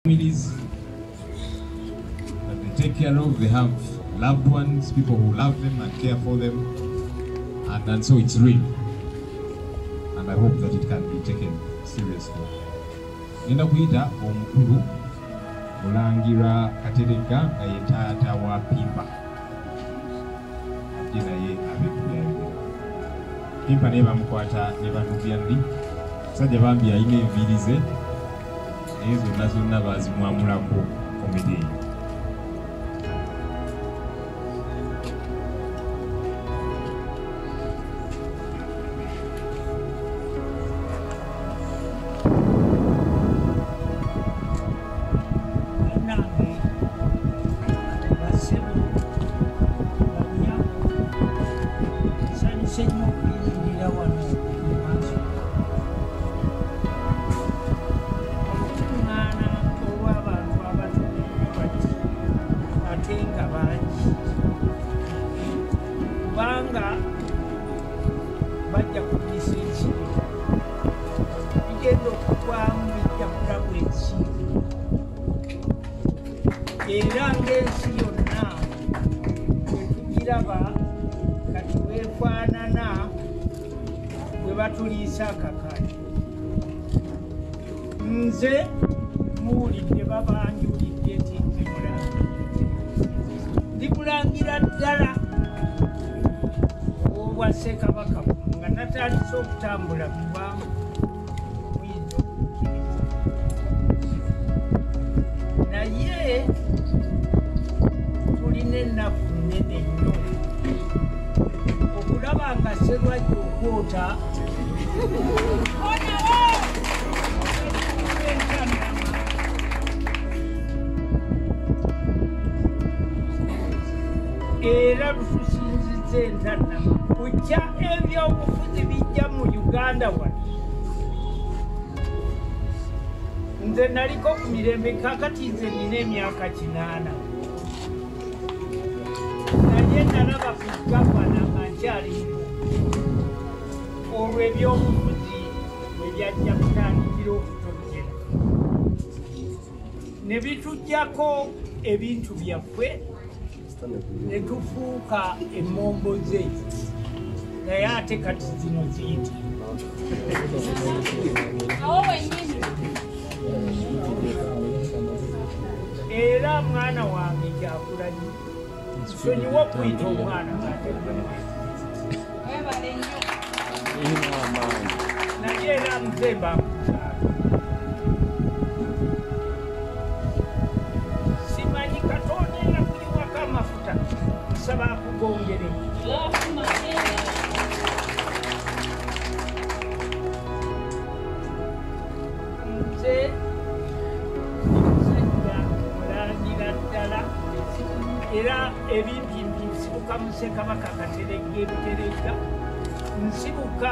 families that they take care of. They have loved ones, people who love them and care for them, and so it's real. And I hope that it can be taken seriously. Nenda kuyita omukulu Mulangira Katereka nga ye taata wa Pimpa. Ye naye abekubyayogera. Pimpa naye bamukwata ne banubya ndi. Sajja bambi alina enviiri ze naye zonna bazimwamulako komedi eyo. Era ng'ensi yonna etugiraba kati weefaanana bwe batuliisa akakali. Nze muwulidde babanjulidde nti ndi mulangira ddala obwa Ssekabaka nga natandise okutambula bibamu buyinza okukkiriza naye tulina ennaku nnene nnyo okulaba nga Sserwajja okwota era lutusinziza entannama kujja ebyobufuzi bijja mu Uganda wano. Nze naliko ku mirembe kakati nze nina emyaka 8 naye nalaba ku gavana nga nkyalimu olwo ebyobufuzi bwe byajja kutandikira okutogera ne bitujjako ebintu byaffe ne tufuuka emmomboze naye ate kati zino ziyita era mwana wange kyakulanyi nsonyiwa okuyita omwana naye era muzemba simanyi Katonda era kuyiwako amafuta nsaba akugongere nze era ebimpimpi nsibuka mu Ssekabaka Katerega Ebuterega, nsibuka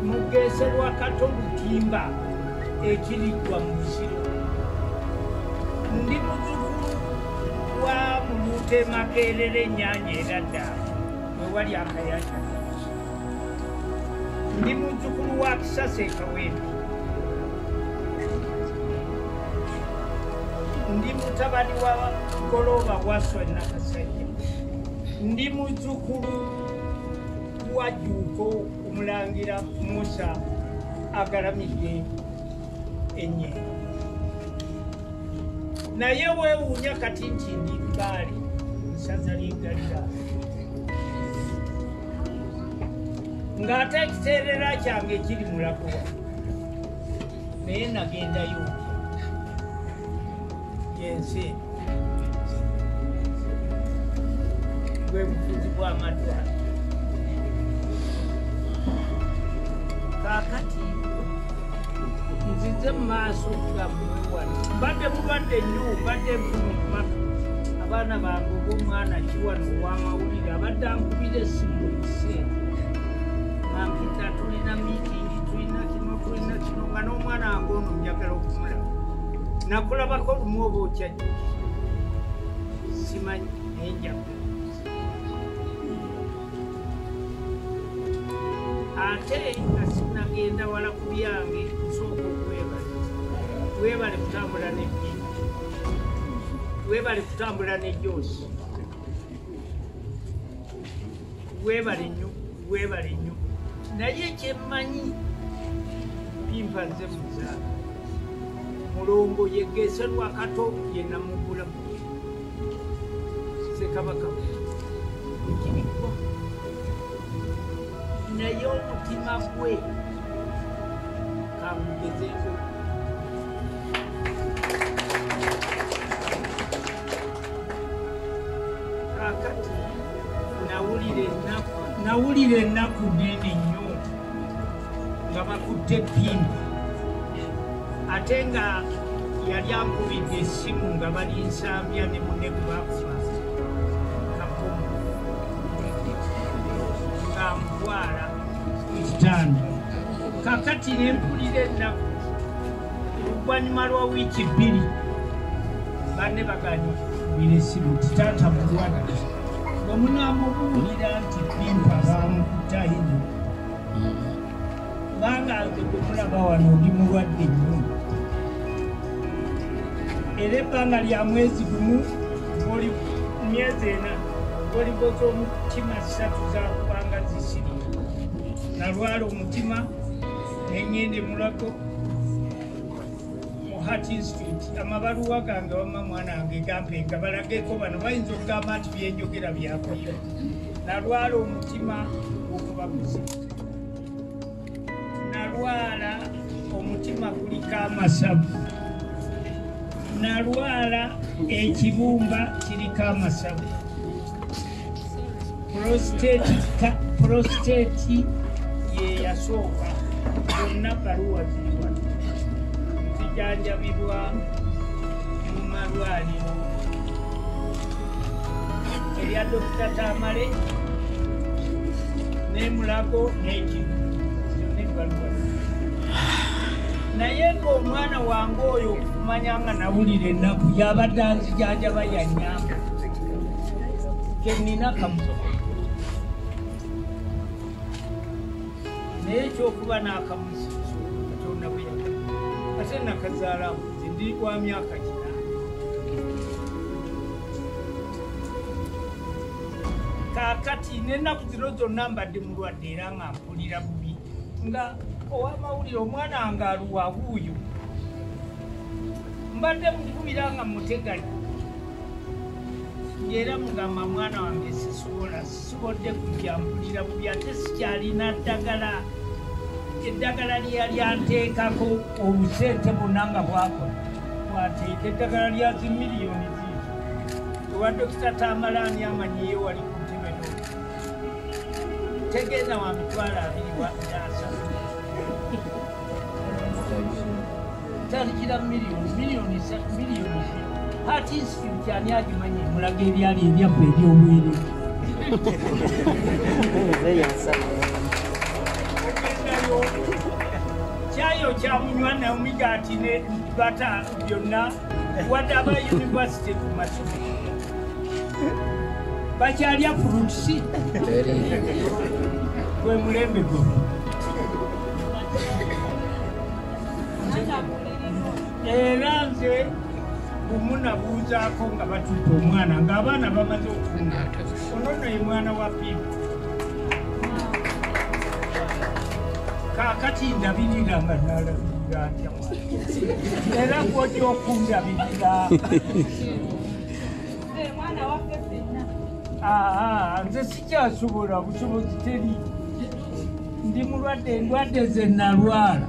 mu Geeserwa Kato Butimba ekiriggwa mu Busiro. Ndi muzzukulu wa Muluute Makerere Ennyanja eradda wewali akayanja. Ndi muzzukulu wa Kisase Kawempe. Ndi mutabani wa Goloba Waswa Nakasajja. Ndi muzzukulu wa Jjuuko Omulangira Musa agalamidde Ennyengo. Naye weewuunya kati nti ndi Bbaale nsaza ly'Eggalira ng'ate ekiteerera kyange kiri Mulagowa naye nagendayo yensi gwe bufuzi bw'amatwale. Kaakati nzize mu maaso ga wano mbadde mulwadde nnyo mbadde nfuna omumaka abaana bange obw'omwana kiwano ow'amawulire abadde ankubira essimu buli kiseera nampita tulina miitingi tulina kino nga n'omwana wange ono njagala okumulaba nakulabako lumu oba okyajja simanyi enjaga ate nga sinagenda wala ku byange nsooka okwebala webale kutambula n'ebintu webale kutambula ne Josi. Webale nnyo. Naye kyemmanyi Pimpa nze muzaala. Mulongo yegeese Lwakato ye namugula. Ssekabaka ekibikwa. Naye omutima gwe kamugezeeko. Kakati nawulira ennaku nnene nnyo nga bakutte Pimpa ate nga yali ankubidde essimu nga bali nsambya ne munne gwe bakuba Kapomo ng'amutwala mu kitanda. Kakati ne mpulira ennaku oluvannyuma lwa wiiki 2 banne baganye kubira essimu nti taata mulwadde nga munaamubuulira nti Pimpa baamukutayino kubanga nze gwe mulaba wano ndi mulwadde nnyo era ebbanga lya mwezi gumu oli myezi 4 oliboza omutima 3 zakubanga zisiri nalwala omutima neŋŋende mulago mu Heart Institute amabaluwa gange wamma mwana wange gampe nga balageko bano bayinza okugamba nti byenjogera byakuyiba nalwala omutima okuba kuzibu nalwala omutima guliko amasavu nalwala ekibumba kiriko amasavu prostate ye yasooka zonna baluwa ziriwa zijanjabibwa mu malwaliro erya Dr. Tamale n'emulago n'ekibu zonna ebaluwa naye ng'omwana wange oyo okumanya nga nawulira ennaku yabadde anzijanjaba yannyamba kenina kamusoka naye ekyokuba n'akamusi katonda bwe yagala ate nakazaalamu nze ndi wa myaka 8 kaakati n'ennaku zino zonna mbadde mulwadde era nga mpulira bubi nga ow'amawulire omwana wange aluwa wuuyo mbadde mukubira nga muteganya era mugamba mwana wange sisobodde kujja mpulira bubi ate sikyalina ddagala eddagala lyeyali anteekako obusente bwonna nga bwakola bwateeka eddagala lya zimiliyoni ziizo ewa Dr. Tamala ani amanyiyo wali ku ntebe no tegeeza wa mitwalo 2 wa nasa talikira miliyoni Heart Institute ani agimanyi mulaga ebyali ebyabba ebyobwere kyayo kyamunywa naomigaati ne bata byonna wadde aba yunivasite ku masomero bakyalya furutusi gwe mulembe gwe era nze bumunabuuzaako nga batutta omwana ng'abaana bamaze okufuna onono ye mwana wa Pimpa kaakati ndabirira nga nalabirira ntya era gwojja okundabirira nze sikyasobola busobozi teri ndi mulwadde endwadde ze nalwala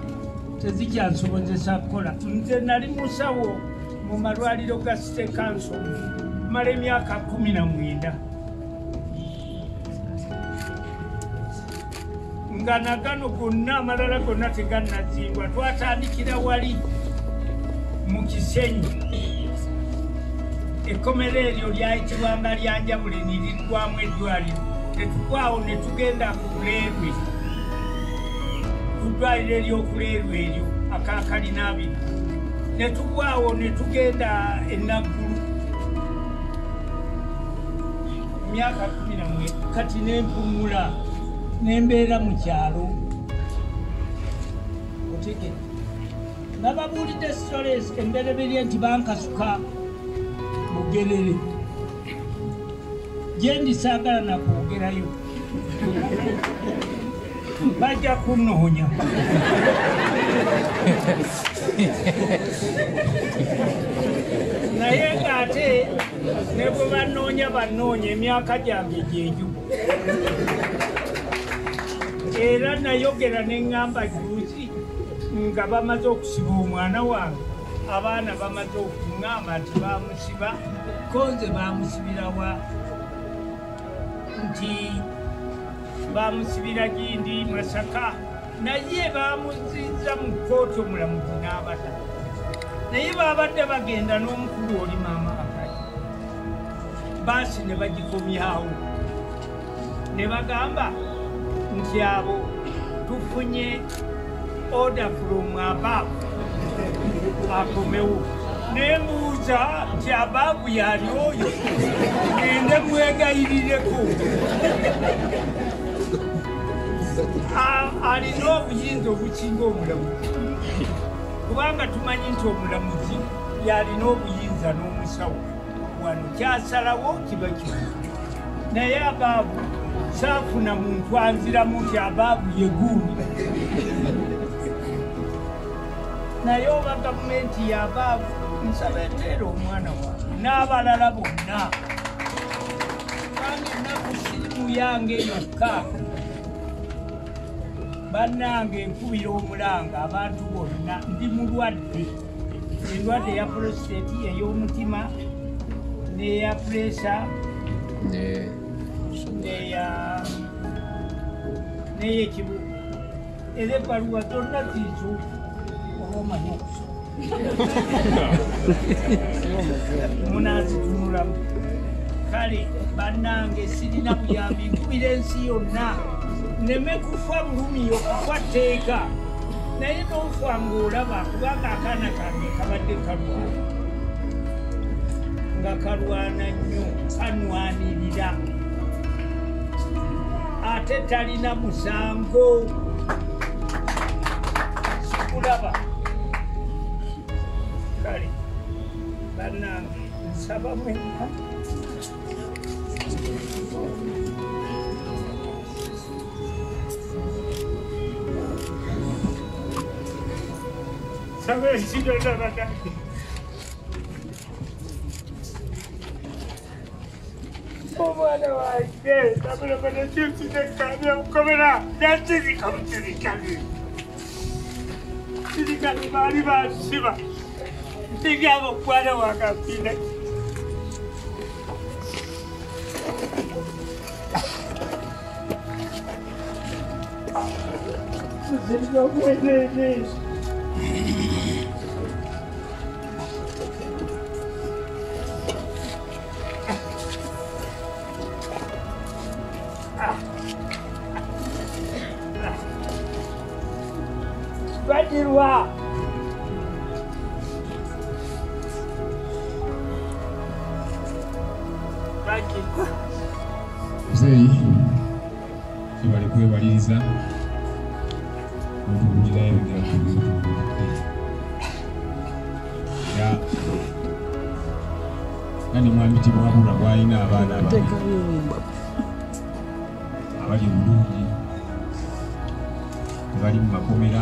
tezikyansobozesa kukola nze nali musawo mu malwaliro ga City Council mala emyaka 19 nga nagano gonna amalala gonna tegannazingwa twatandikira wali mu Kisenyi ekkomero eryo lyayitibwanga Lyanjabule niriggwamu eddwaliro tetugwawo ne tugenda ku Buleerwe ku ddwaliro ery'okuleerwa eryo akakalina 2 ne tugwawo ne tugenda enaggulu myaka 11 kati nempumula nembeera mu kyalo otegedde nababuulidde stories embereberye nti bankasuka Bugerere gyendi saagala nakwogerayo bajja kunoonya naye ng'ate ne bwe banoonya emyaka gyange gyenju era nayogera ne ŋŋamba juuzi nga bamaze okusiba omwana wange abaana bamaze okuŋŋamba nti bamusiba konze bamusibirawa nti bamusibira gindi Masaka naye bamuziza mu kkooti omulamuzi n'abata naye babadde bagenda n'omukulu oli maama Akayi baasi ne bagikomyawo ne bagamba nti abo tufunye order from above akomewo nembuuza nti abaavu yali oyo ngende mwegayirireko alina obuyinza obukinga omulamuzi kubanga tumanyi nti omulamuzi yalina obuyinza n'omusawo wano kyasalawo kiba kimu naye abaavu saafuna muntu anziramu nti abaavu yeguuni naye oba gavumenti yabaavu nsaba enteera omwana wange n'abalala bonna kandi ennaku sirimu yange yokka bannange nkubira omulanga abantu bonna ndi mulwadde endwadde ya prostate ey'omutima n'eya pressure n'eyekibu era ebbaluwa zonna ziizuuku oba omanyi okusoma munazitunulamu kale bannange sirina buyambi nkubira ensi yonna neme kufa bulumi okufa tteeka naye n'ofa ng'olaba kubanga akaana kange kabadde kalwana nga kalwana nnyo kanwanirira ate talina musango sikulaba kale bannange nsaba mwenna nsaba ekiro n'abagange omwana wange nabulabana kyusinekanya mukomera yakirika mukirikane kirikane baali bansiba ndigaba okwana wange afiire kuzirika okwenene Badirwa muzeeyi kibali kwebaliriza okuwulira ebigera ku bizuude era kandi mwami timwabula bwalina abaana abali bulungi tebali mu makomera